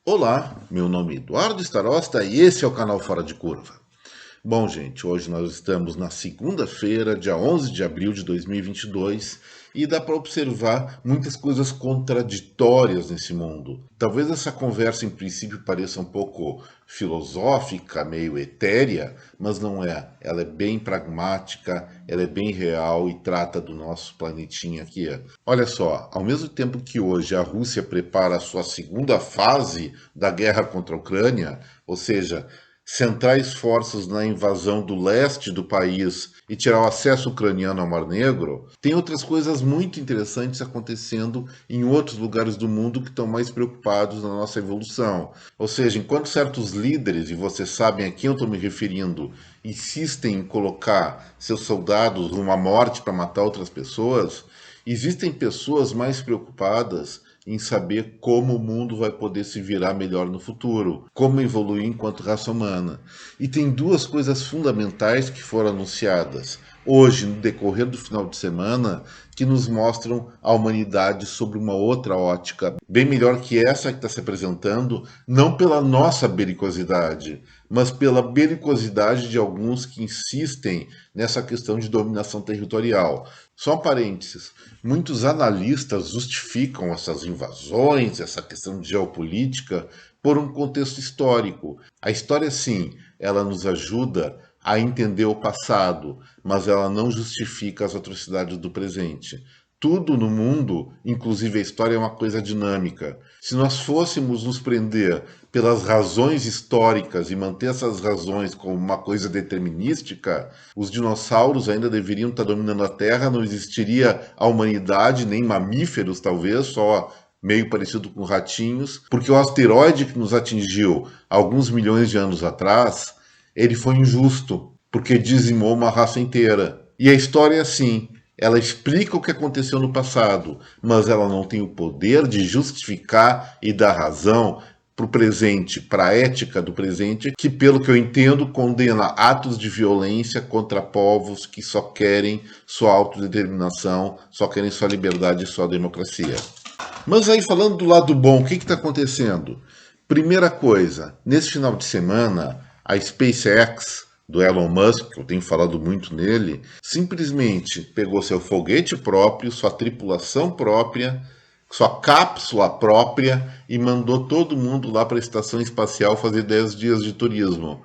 Olá, meu nome é Eduardo Starosta e esse é o canal Fora de Curva. Bom, gente, hoje nós estamos na segunda-feira, dia 11 de abril de 2022, e dá para observar muitas coisas contraditórias nesse mundo. Talvez essa conversa, em princípio, pareça um pouco filosófica, meio etérea, mas não é. Ela é bem pragmática, ela é bem real e trata do nosso planetinha aqui. Olha só, ao mesmo tempo que hoje a Rússia prepara a sua segunda fase da guerra contra a Ucrânia, ou seja, centrar esforços na invasão do leste do país e tirar o acesso ucraniano ao Mar Negro, tem outras coisas muito interessantes acontecendo em outros lugares do mundo que estão mais preocupados na nossa evolução. Ou seja, enquanto certos líderes, e vocês sabem a quem eu estou me referindo, insistem em colocar seus soldados numa morte para matar outras pessoas, existem pessoas mais preocupadas em saber como o mundo vai poder se virar melhor no futuro, como evoluir enquanto raça humana. E tem duas coisas fundamentais que foram anunciadas hoje, no decorrer do final de semana, que nos mostram a humanidade sobre uma outra ótica, bem melhor que essa que está se apresentando, não pela nossa belicosidade, mas pela belicosidade de alguns que insistem nessa questão de dominação territorial. Só um parênteses, muitos analistas justificam essas invasões, essa questão de geopolítica, por um contexto histórico. A história, sim, ela nos ajuda a entender o passado, mas ela não justifica as atrocidades do presente. Tudo no mundo, inclusive a história, é uma coisa dinâmica. Se nós fôssemos nos prender pelas razões históricas e manter essas razões como uma coisa determinística, os dinossauros ainda deveriam estar dominando a Terra, não existiria a humanidade, nem mamíferos, talvez, só meio parecido com ratinhos, porque o asteroide que nos atingiu alguns milhões de anos atrás, ele foi injusto, porque dizimou uma raça inteira. E a história é assim, ela explica o que aconteceu no passado, mas ela não tem o poder de justificar e dar razão para o presente, para a ética do presente, que, pelo que eu entendo, condena atos de violência contra povos que só querem sua autodeterminação, só querem sua liberdade e sua democracia. Mas aí, falando do lado bom, o que está acontecendo? Primeira coisa, nesse final de semana, a SpaceX do Elon Musk, que eu tenho falado muito nele, simplesmente pegou seu foguete próprio, sua tripulação própria, sua cápsula própria e mandou todo mundo lá para a estação espacial fazer 10 dias de turismo.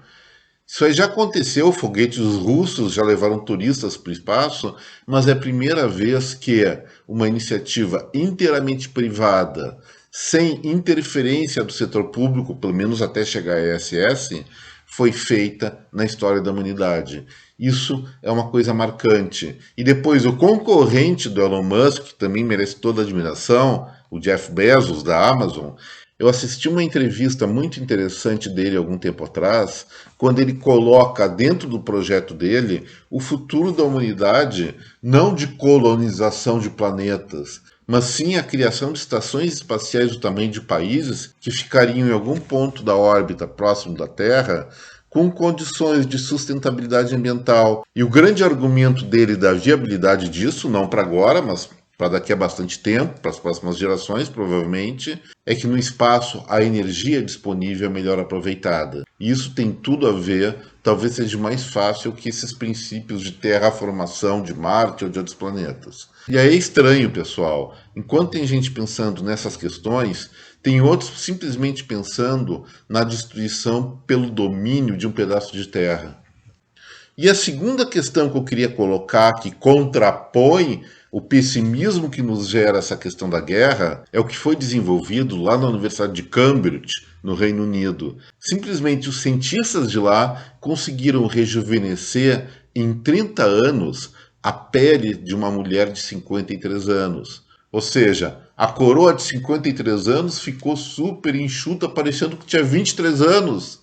Isso aí já aconteceu, foguetes russos já levaram turistas para o espaço, mas é a primeira vez que uma iniciativa inteiramente privada, sem interferência do setor público, pelo menos até chegar à ISS, foi feita na história da humanidade. Isso é uma coisa marcante. E depois o concorrente do Elon Musk, que também merece toda a admiração, o Jeff Bezos da Amazon, eu assisti uma entrevista muito interessante dele algum tempo atrás, quando ele coloca dentro do projeto dele o futuro da humanidade, não de colonização de planetas, mas sim a criação de estações espaciais do tamanho de países que ficariam em algum ponto da órbita próximo da Terra, com condições de sustentabilidade ambiental. E o grande argumento dele da viabilidade disso, não para agora, mas para daqui a bastante tempo, para as próximas gerações, provavelmente, é que no espaço a energia disponível é melhor aproveitada. E isso tem tudo a ver, talvez seja mais fácil que esses princípios de terraformação de Marte ou de outros planetas. E aí é estranho, pessoal. Enquanto tem gente pensando nessas questões, tem outros simplesmente pensando na destruição pelo domínio de um pedaço de terra. E a segunda questão que eu queria colocar, que contrapõe o pessimismo que nos gera essa questão da guerra, é o que foi desenvolvido lá na Universidade de Cambridge, no Reino Unido. Simplesmente os cientistas de lá conseguiram rejuvenescer em 30 anos a pele de uma mulher de 53 anos. Ou seja, a coroa de 53 anos ficou super enxuta, parecendo que tinha 23 anos.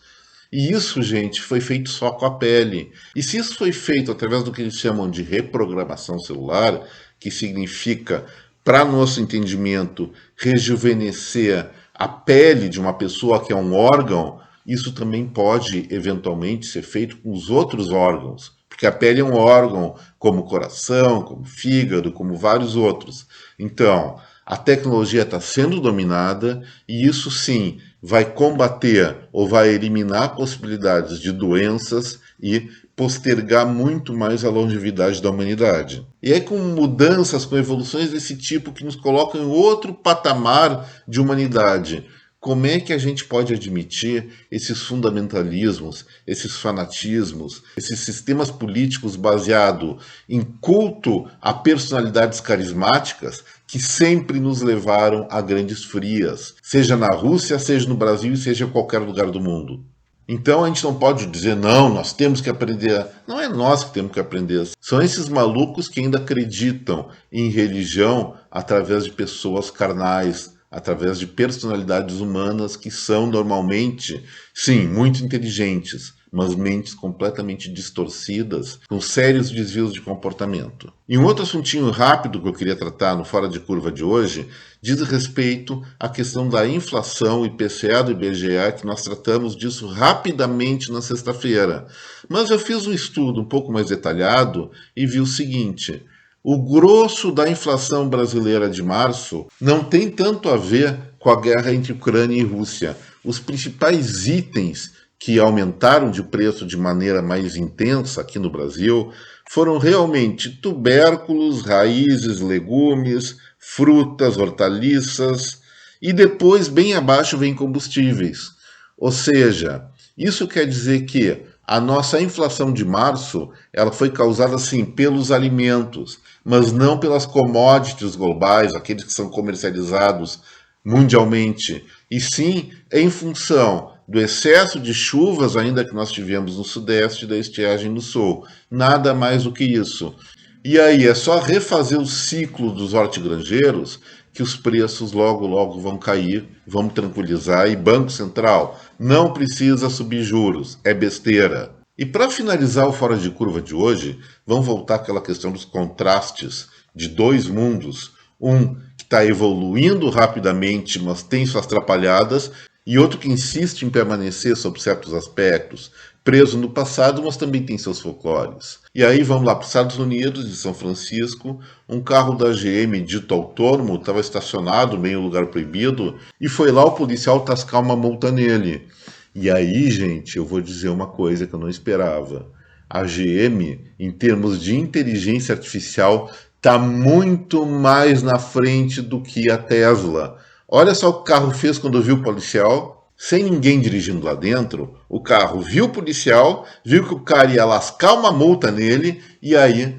E isso, gente, foi feito só com a pele. E se isso foi feito através do que eles chamam de reprogramação celular, que significa, para nosso entendimento, rejuvenescer a pele de uma pessoa que é um órgão, isso também pode eventualmente ser feito com os outros órgãos. Porque a pele é um órgão, como o coração, como o fígado, como vários outros. Então, A tecnologia está sendo dominada e isso sim vai combater ou vai eliminar possibilidades de doenças e postergar muito mais a longevidade da humanidade. E é com mudanças, com evoluções desse tipo que nos colocam em outro patamar de humanidade. Como é que a gente pode admitir esses fundamentalismos, esses fanatismos, esses sistemas políticos baseados em culto a personalidades carismáticas que sempre nos levaram a grandes frias, seja na Rússia, seja no Brasil e seja em qualquer lugar do mundo? Então a gente não pode dizer, não, nós temos que aprender. Não é nós que temos que aprender. São esses malucos que ainda acreditam em religião através de pessoas carnais, através de personalidades humanas que são normalmente, sim, muito inteligentes, mas mentes completamente distorcidas, com sérios desvios de comportamento. E um outro assuntinho rápido que eu queria tratar no Fora de Curva de hoje diz respeito à questão da inflação IPCA do IBGE, que nós tratamos disso rapidamente na sexta-feira. Mas eu fiz um estudo um pouco mais detalhado e vi o seguinte: o grosso da inflação brasileira de março não tem tanto a ver com a guerra entre Ucrânia e Rússia. Os principais itens que aumentaram de preço de maneira mais intensa aqui no Brasil foram realmente tubérculos, raízes, legumes, frutas, hortaliças e depois, bem abaixo, vem combustíveis. Ou seja, isso quer dizer que a nossa inflação de março ela foi causada sim pelos alimentos, mas não pelas commodities globais, aqueles que são comercializados mundialmente, e sim em função do excesso de chuvas ainda que nós tivemos no sudeste e da estiagem no sul. Nada mais do que isso. E aí é só refazer o ciclo dos hortigranjeiros que os preços logo logo vão cair, vão tranquilizar e Banco Central não precisa subir juros, é besteira. E para finalizar o Fora de Curva de hoje, vamos voltar àquela questão dos contrastes de dois mundos, um que está evoluindo rapidamente, mas tem suas atrapalhadas, e outro que insiste em permanecer sob certos aspectos, preso no passado, mas também tem seus folclores. E aí vamos lá para os Estados Unidos, de São Francisco, um carro da GM dito autônomo estava estacionado meio lugar proibido e foi lá o policial tascar uma multa nele. E aí, gente, eu vou dizer uma coisa que eu não esperava. A GM, em termos de inteligência artificial, está muito mais na frente do que a Tesla. Olha só o que o carro fez quando viu o policial, sem ninguém dirigindo lá dentro. O carro viu o policial, viu que o cara ia lascar uma multa nele e aí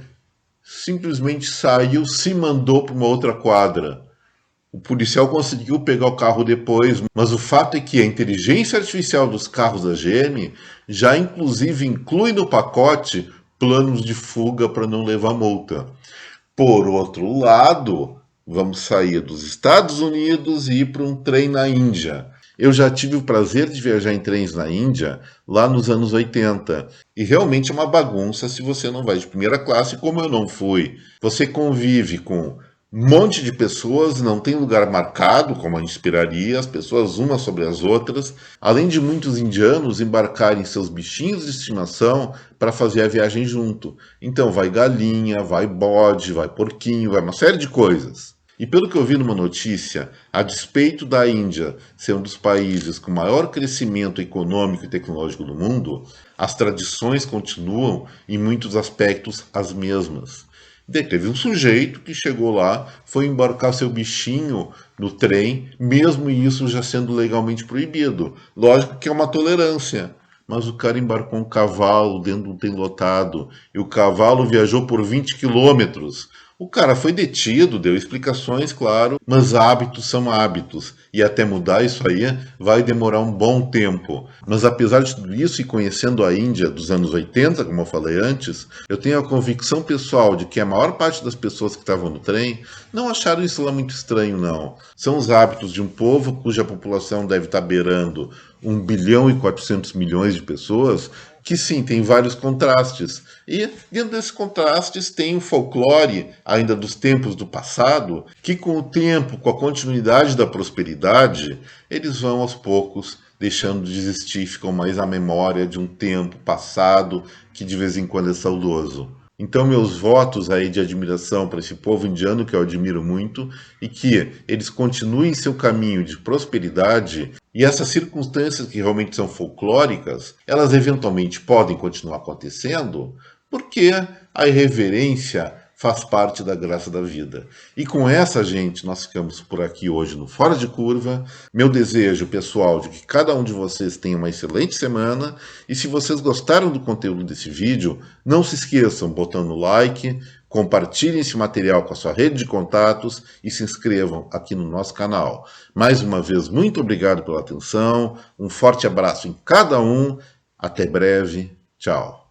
simplesmente saiu, se mandou para uma outra quadra. O policial conseguiu pegar o carro depois, mas o fato é que a inteligência artificial dos carros da GM já inclusive inclui no pacote planos de fuga para não levar multa. Por outro lado, vamos sair dos Estados Unidos e ir para um trem na Índia. Eu já tive o prazer de viajar em trens na Índia lá nos anos 80. E realmente é uma bagunça se você não vai de primeira classe, como eu não fui. Você convive com um monte de pessoas, não tem lugar marcado, como a gente esperaria, as pessoas umas sobre as outras, além de muitos indianos embarcarem seus bichinhos de estimação para fazer a viagem junto. Então vai galinha, vai bode, vai porquinho, vai uma série de coisas. E pelo que eu vi numa notícia, a despeito da Índia ser um dos países com maior crescimento econômico e tecnológico do mundo, as tradições continuam, em muitos aspectos, as mesmas. Daí teve um sujeito que chegou lá, foi embarcar seu bichinho no trem, mesmo isso já sendo legalmente proibido. Lógico que é uma tolerância. Mas o cara embarcou um cavalo dentro de um trem lotado e o cavalo viajou por 20 quilômetros. O cara foi detido, deu explicações, claro, mas hábitos são hábitos. E até mudar isso aí vai demorar um bom tempo. Mas apesar de tudo isso, e conhecendo a Índia dos anos 80, como eu falei antes, eu tenho a convicção pessoal de que a maior parte das pessoas que estavam no trem não acharam isso lá muito estranho, não. São os hábitos de um povo cuja população deve estar beirando 1 bilhão e 400 milhões de pessoas, que sim, tem vários contrastes. E dentro desses contrastes tem o folclore, ainda dos tempos do passado, que com o tempo, com a continuidade da prosperidade, eles vão aos poucos deixando de existir, ficam mais à memória de um tempo passado que de vez em quando é saudoso. Então, meus votos aí de admiração para esse povo indiano, que eu admiro muito, e que eles continuem seu caminho de prosperidade. E essas circunstâncias que realmente são folclóricas, elas eventualmente podem continuar acontecendo, porque a irreverência faz parte da graça da vida. E com essa, gente, nós ficamos por aqui hoje no Fora de Curva. Meu desejo, pessoal, de que cada um de vocês tenha uma excelente semana. E se vocês gostaram do conteúdo desse vídeo, não se esqueçam, botando like, compartilhem esse material com a sua rede de contatos e se inscrevam aqui no nosso canal. Mais uma vez, muito obrigado pela atenção, um forte abraço em cada um, até breve, tchau.